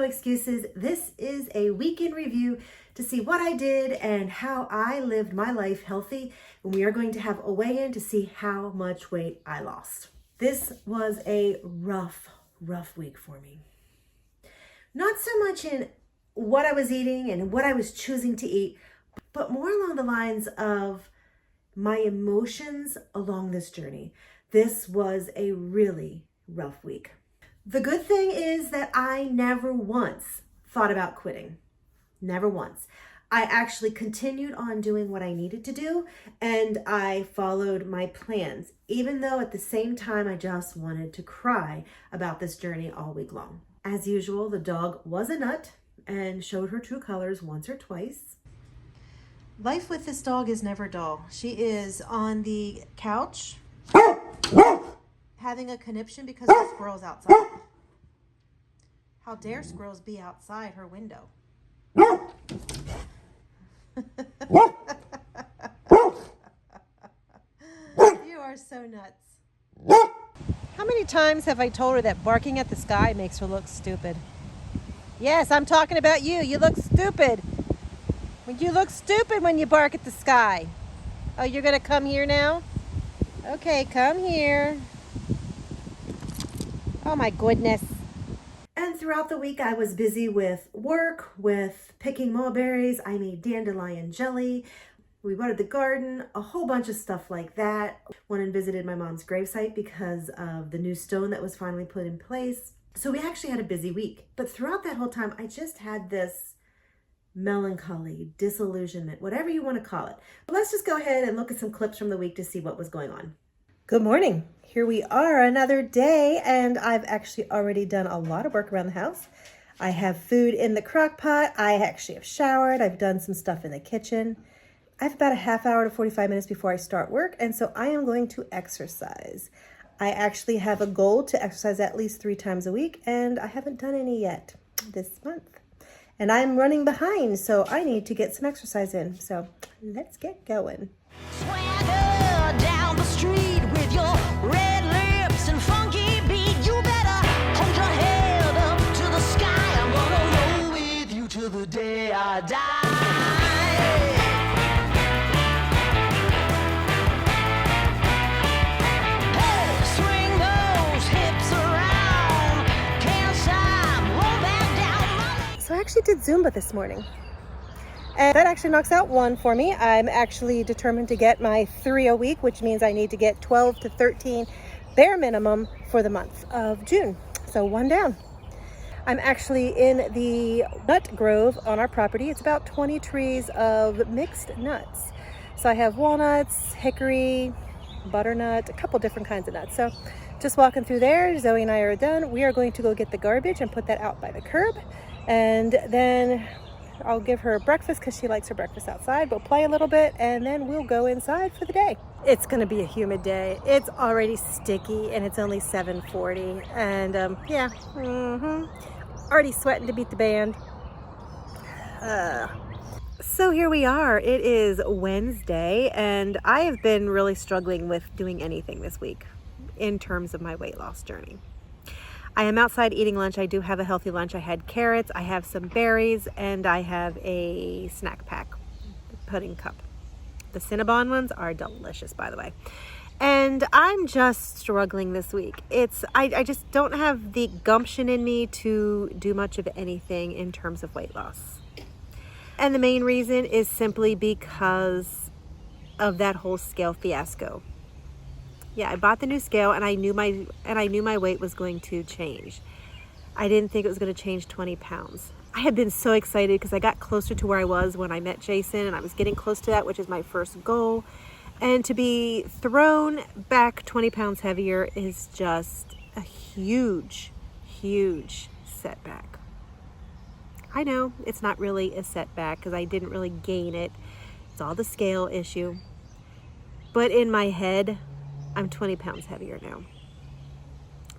no excuses. This is a weekend review to see what I did and how I lived my life healthy. And we are going to have a weigh-in to see how much weight I lost. This was a rough week for me. Not so much in what I was eating and what I was choosing to eat, but more along the lines of my emotions along this journey. This was a really rough week. The good thing is that I never once thought about quitting. Never once. I actually continued on doing what I needed to do, and I followed my plans, even though at the same time I just wanted to cry about this journey all week long. As usual, the dog was a nut and showed her true colors once or twice. Life with this dog is never dull. She is on the couch having a conniption because the squirrel's outside. How dare squirrels be outside her window? You are so nuts. How many times have I told her that barking at the sky makes her look stupid? Yes, I'm talking about you. You look stupid. You look stupid when you bark at the sky. Oh, you're going to come here now? Okay, come here. Oh my goodness. And throughout the week, I was busy with work, with picking mulberries. I made dandelion jelly. We watered the garden, a whole bunch of stuff like that. Went and visited my mom's gravesite because of the new stone that was finally put in place. So we actually had a busy week. But throughout that whole time, I just had this melancholy, disillusionment, whatever you want to call it. But let's just go ahead and look at some clips from the week to see what was going on. Good morning. Here we are, another day, and I've actually already done a lot of work around the house. I have food in the crock pot. I actually have showered. I've done some stuff in the kitchen. I have about a half hour to 45 minutes before I start work, and so I am going to exercise. I actually have a goal to exercise at least 3 times a week, and I haven't done any yet this month. And I'm running behind, so I need to get some exercise in. So let's get going. Swagger down the street with your red lips and funky beat. You better hold your head up to the sky. I'm gonna roll with you till the day I die. Hey, swing those hips around. Can't stop, roll back down. So I actually did Zumba this morning. And that actually knocks out 1 for me. I'm actually determined to get my 3 a week, which means I need to get 12 to 13 bare minimum for the month of June. So 1 down. I'm actually in the nut grove on our property. It's about 20 trees of mixed nuts. So I have walnuts, hickory, butternut, a couple different kinds of nuts. So just walking through there, Zoe and I are done. We are going to go get the garbage and put that out by the curb. And then I'll give her breakfast because she likes her breakfast outside. We'll play a little bit and then we'll go inside for the day. It's going to be a humid day. It's already sticky and it's only 7:40. And already sweating to beat the band. So here we are. It is Wednesday and I have been really struggling with doing anything this week in terms of my weight loss journey. I am outside eating lunch. I do have a healthy lunch. I had carrots, I have some berries, and I have a snack pack pudding cup. The Cinnabon ones are delicious, by the way. And I'm just struggling this week. I just don't have the gumption in me to do much of anything in terms of weight loss. And the main reason is simply because of that whole scale fiasco. Yeah, I bought the new scale and I knew my weight was going to change. I didn't think it was going to change 20 pounds. I had been so excited because I got closer to where I was when I met Jason, and I was getting close to that, which is my first goal. And to be thrown back 20 pounds heavier is just a huge setback. I know it's not really a setback because I didn't really gain it. It's all the scale issue. But in my head, I'm 20 pounds heavier now.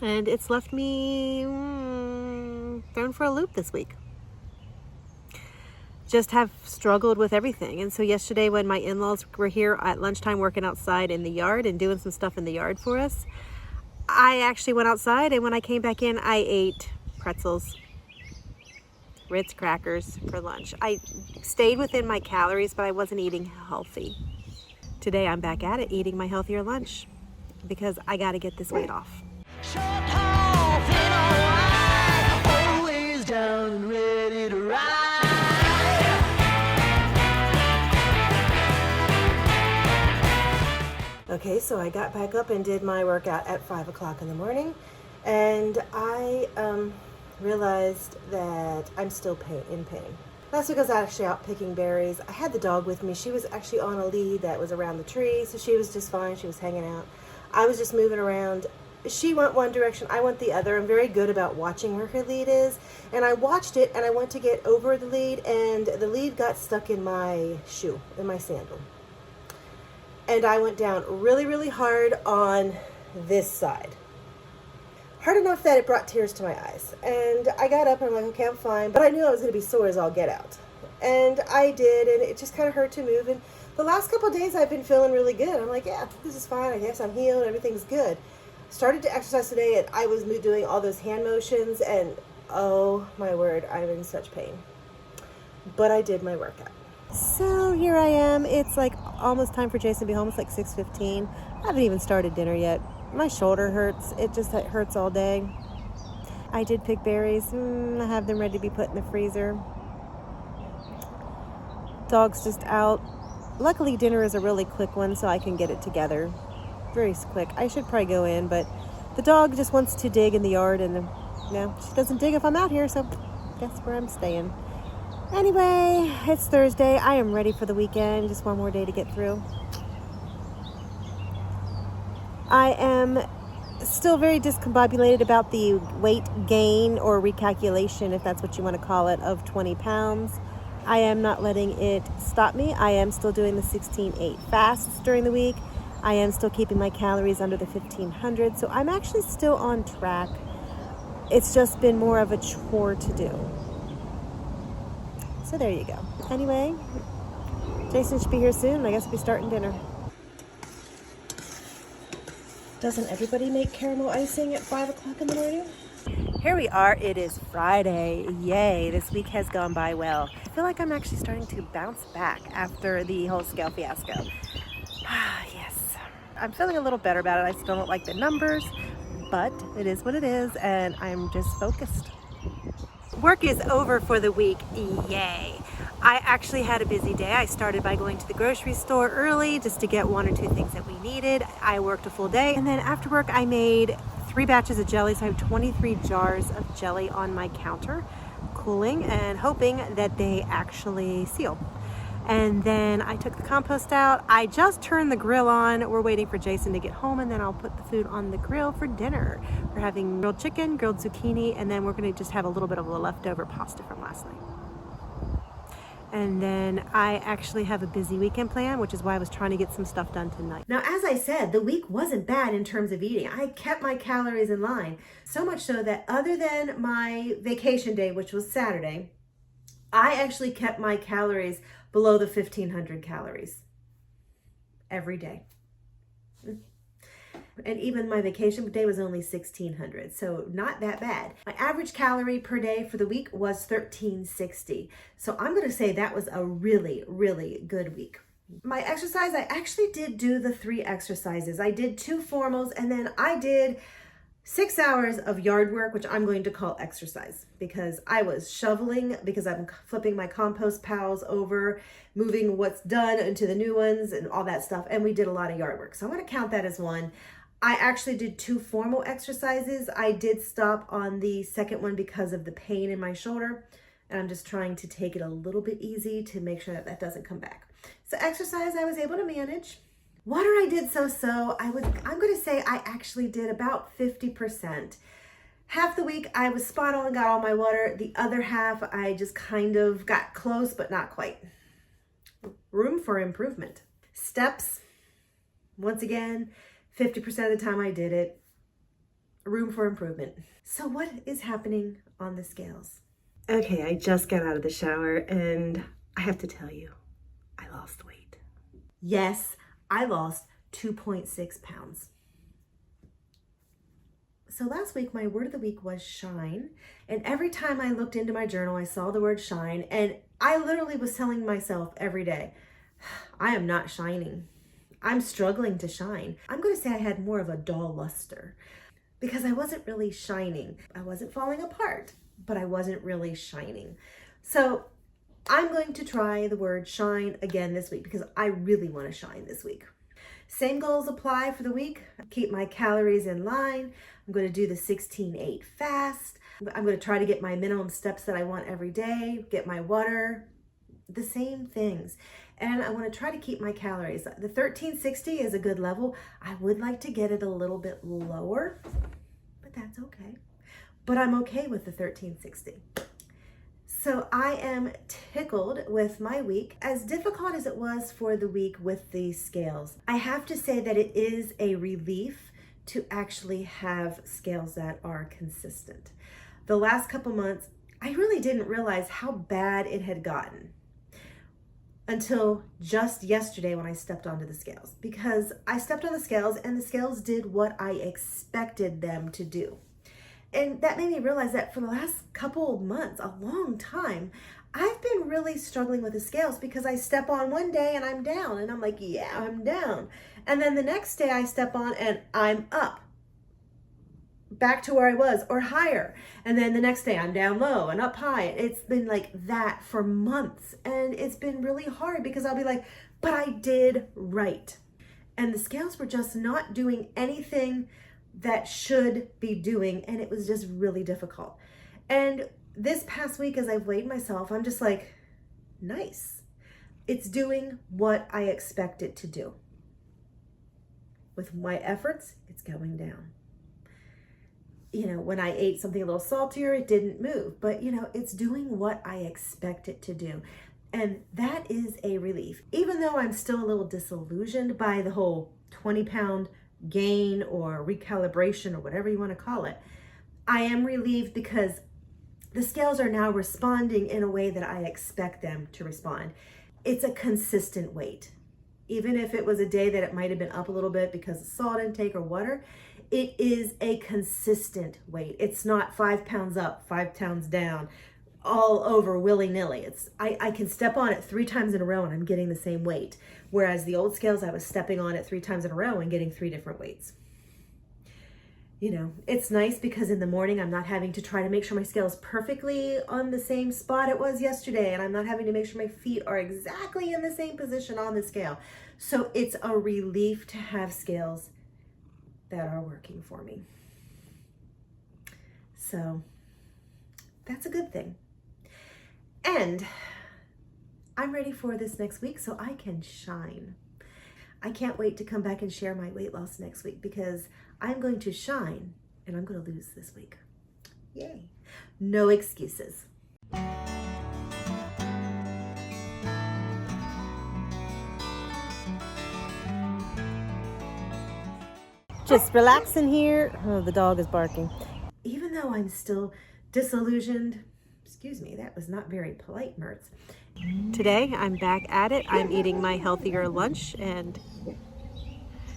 And it's left me thrown for a loop this week. Just have struggled with everything. And so yesterday when my in-laws were here at lunchtime working outside in the yard and doing some stuff in the yard for us, I actually went outside, and when I came back in, I ate pretzels. Ritz crackers for lunch. I stayed within my calories, but I wasn't eating healthy. Today I'm back at it, eating my healthier lunch because I got to get this weight off. Short, tall, thin or wide, always down and ready to ride. Okay, so I got back up and did my workout at 5 o'clock in the morning, and I realized that I'm still in pain. Last week I was actually out picking berries. I had the dog with me. She was actually on a lead that was around the tree, so she was just fine. She was hanging out. I was just moving around. She went one direction, I went the other. I'm very good about watching where her lead is, and I watched it, and I went to get over the lead, and the lead got stuck in my shoe, in my sandal. And I went down really, really hard on this side. Hard enough that it brought tears to my eyes. And I got up and I'm like, okay, I'm fine. But I knew I was going to be sore as all get out. And I did, and it just kind of hurt to move. And the last couple of days I've been feeling really good. I'm like, yeah, this is fine. I guess I'm healed. Everything's good. Started to exercise today, and I was doing all those hand motions, and oh my word, I'm in such pain. But I did my workout. So here I am. It's like almost time for Jason to be home. It's like 6:15. I haven't even started dinner yet. My shoulder hurts. It hurts all day. I did pick berries. I have them ready to be put in the freezer. Dog's just out. Luckily, dinner is a really quick one, so I can get it together. Very quick. I should probably go in, but the dog just wants to dig in the yard, and she doesn't dig if I'm out here, so that's where I'm staying. Anyway, it's Thursday. I am ready for the weekend. Just one more day to get through. I am still very discombobulated about the weight gain or recalculation, if that's what you want to call it, of 20 pounds. I am not letting it stop me. I am still doing the 16-8 fasts during the week. I am still keeping my calories under the 1,500. So I'm actually still on track. It's just been more of a chore to do. So there you go. Anyway, Jason should be here soon. I guess we'll be starting dinner. Doesn't everybody make caramel icing at 5 o'clock in the morning? Here we are. It is Friday. Yay, this week has gone by well. I feel like I'm actually starting to bounce back after the whole scale fiasco. Yes, I'm feeling a little better about it. I still don't like the numbers, but it is what it is, and I'm just focused. Work is over for the week. Yay. I actually had a busy day. I started by going to the grocery store early just to get one or two things that we needed. I worked a full day, and then after work I made 3 batches of jelly, so I have 23 jars of jelly on my counter, cooling and hoping that they actually seal. And then I took the compost out. I just turned the grill on. We're waiting for Jason to get home, and then I'll put the food on the grill for dinner. We're having grilled chicken, grilled zucchini, and then we're going to just have a little bit of a leftover pasta from last night. And then I actually have a busy weekend plan, which is why I was trying to get some stuff done tonight. Now, as I said, the week wasn't bad in terms of eating. I kept my calories in line, so much so that other than my vacation day, which was Saturday, I actually kept my calories below the 1,500 calories every day. And even my vacation day was only 1,600, so not that bad. My average calorie per day for the week was 1,360. So I'm going to say that was a really, really good week. My exercise, I actually did do the 3 exercises. I did 2 formals, and then I did 6 hours of yard work, which I'm going to call exercise, because I was shoveling, because I'm flipping my compost piles over, moving what's done into the new ones and all that stuff. And we did a lot of yard work. So I'm going to count that as 1. I actually did 2 formal exercises. I did stop on the second one because of the pain in my shoulder. And I'm just trying to take it a little bit easy to make sure that that doesn't come back. So exercise, I was able to manage. Water, I did so-so. I'm going to say I actually did about 50%. Half the week I was spot on and got all my water. The other half I just kind of got close, but not quite. Room for improvement. Steps, once again, 50% of the time I did it. Room for improvement. So what is happening on the scales? Okay, I just got out of the shower, and I have to tell you, I lost weight. Yes, I lost 2.6 pounds. So last week, my word of the week was shine. And every time I looked into my journal, I saw the word shine. And I literally was telling myself every day, I am not shining. I'm struggling to shine. I'm going to say I had more of a dull luster because I wasn't really shining. I wasn't falling apart, but I wasn't really shining. So I'm going to try the word shine again this week because I really want to shine this week. Same goals apply for the week. Keep my calories in line. I'm going to do the 16-8 fast. I'm going to try to get my minimum steps that I want every day, get my water, the same things. And I want to try to keep my calories. The 1360 is a good level. I would like to get it a little bit lower, but that's okay. But I'm okay with the 1360. So I am tickled with my week. As difficult as it was for the week with the scales, I have to say that it is a relief to actually have scales that are consistent. The last couple months, I really didn't realize how bad it had gotten until just yesterday when I stepped onto the scales, because I stepped on the scales and the scales did what I expected them to do. And that made me realize that for the last couple of months, a long time, I've been really struggling with the scales because I step on one day and I'm down and I'm like, yeah, I'm down. And then the next day I step on and I'm up, back to where I was or higher. And then the next day I'm down low and up high. It's been like that for months. And it's been really hard because I'll be like, but I did right. And the scales were just not doing anything that should be doing, and it was just really difficult. And this past week, as I've weighed myself, I'm just like, nice. It's doing what I expect it to do. With my efforts, it's going down. You know, when I ate something a little saltier, it didn't move, but it's doing what I expect it to do. And that is a relief. Even though I'm still a little disillusioned by the whole 20-pound gain or recalibration or whatever you want to call it, I am relieved because the scales are now responding in a way that I expect them to respond. It's a consistent weight. Even if it was a day that it might have been up a little bit because of salt intake or water, it is a consistent weight. It's not 5 pounds up, 5 pounds down, all over willy-nilly. I can step on it 3 times in a row and I'm getting the same weight. Whereas the old scales, I was stepping on it 3 times in a row and getting 3 different weights. It's nice because in the morning I'm not having to try to make sure my scale is perfectly on the same spot it was yesterday, and I'm not having to make sure my feet are exactly in the same position on the scale. So it's a relief to have scales that are working for me. So that's a good thing. And I'm ready for this next week so I can shine. I can't wait to come back and share my weight loss next week because I'm going to shine and I'm going to lose this week. Yay. No excuses. Just relaxing here. Oh, the dog is barking. Even though I'm still disillusioned, excuse me, that was not very polite, Mertz. Today, I'm back at it. I'm eating my healthier lunch and